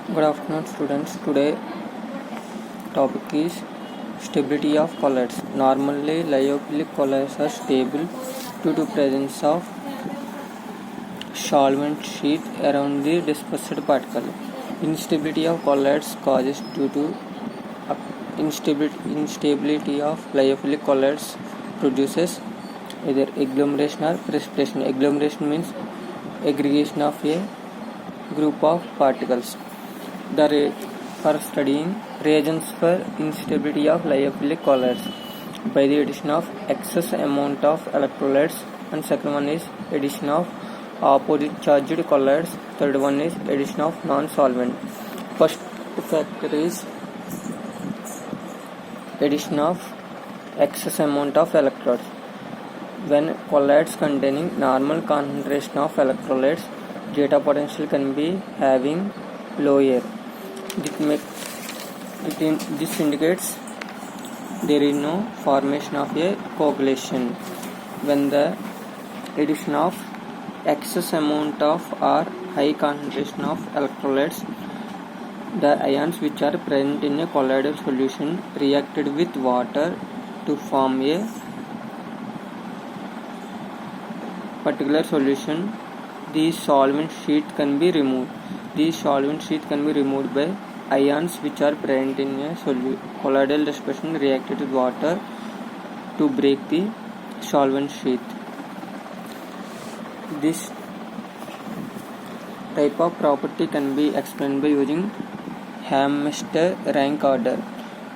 Good afternoon, students. Today topic is stability of colloids. Normally, lyophilic colloids are stable due to presence of solvent sheath around the dispersed particle. Instability of colloids causes due to instability of lyophilic colloids produces either agglomeration or precipitation. Agglomeration means aggregation of a group of particles. For studying reagents for instability of lyophilic colloids by the addition of excess amount of electrolytes, and second one is addition of opposite charged colloids, third one is addition of non-solvent. First factor is addition of excess amount of electrodes. When colloids containing normal concentration of electrolytes, zeta potential can be having lower. This indicates there is no formation of a coagulation. When the addition of excess amount of or high concentration of electrolytes, the ions which are present in a colloidal solution reacted with water to form a particular solution. These solvent sheet can be removed. These solvent sheet can be removed by ions which are present in a colloidal dispersion reacted with water to break the solvent sheath. This type of property can be explained by using Hampshire rank order.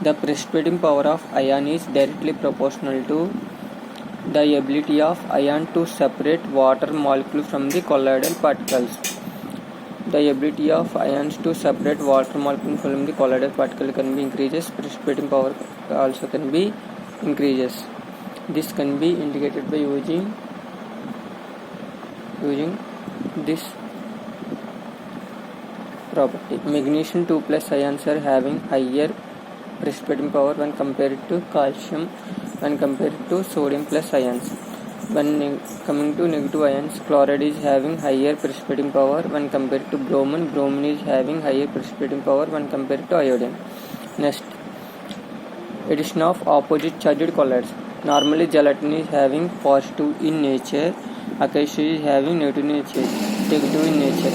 The precipitating power of ion is directly proportional to the ability of ion to separate water molecule from the colloidal particles. The ability of ions to separate water molecule from the colloidal particle can be increases. Precipitating power also can be increases. This can be indicated by using this property. Magnesium 2+ ions are having higher precipitating power when compared to calcium when compared to sodium plus ions. When coming to negative ions, chloride is having higher precipitating power when compared to bromine. Bromine is having higher precipitating power when compared to iodine. Next, addition of opposite charged colloids. Normally, gelatin is having positive in nature, acacia is having negative in nature.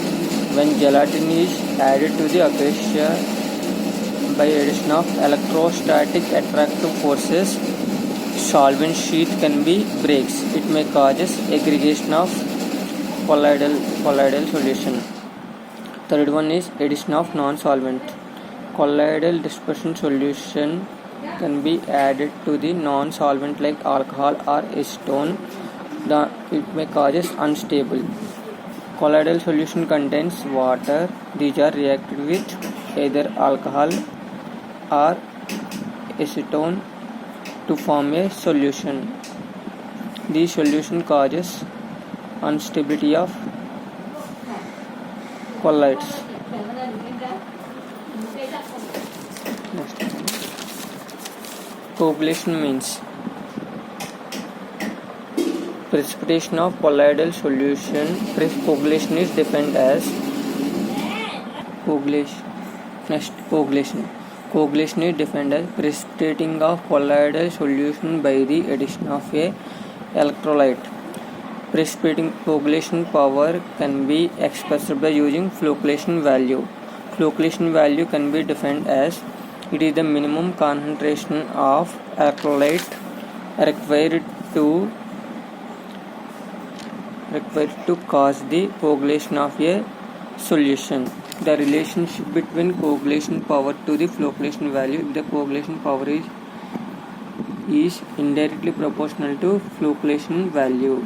When gelatin is added to the acacia by addition of electrostatic attractive forces, solvent sheath can be breaks. It may causes aggregation of colloidal solution. Third one is addition of non-solvent. Colloidal dispersion solution can be added to the non-solvent like alcohol or acetone. It may causes unstable. Colloidal solution contains water. These are reacted with either alcohol or acetone to form a solution. This solution causes instability of colloids. Coagulation means precipitation of colloidal solution. Coagulation is defined as coagulation. Coagulation is defined as precipitating of colloidal solution by the addition of a electrolyte. Precipitating coagulation power can be expressed by using flocculation value. Flocculation value can be defined as it is the minimum concentration of electrolyte required to cause the coagulation of a solution. The relationship between coagulation power to the flocculation value. If the coagulation power is indirectly proportional to flocculation value.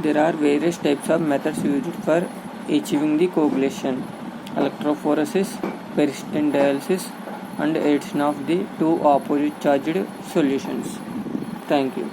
There are various types of methods used for achieving the coagulation: electrophoresis, persistent dialysis, and addition of the two opposite charged solutions. Thank you.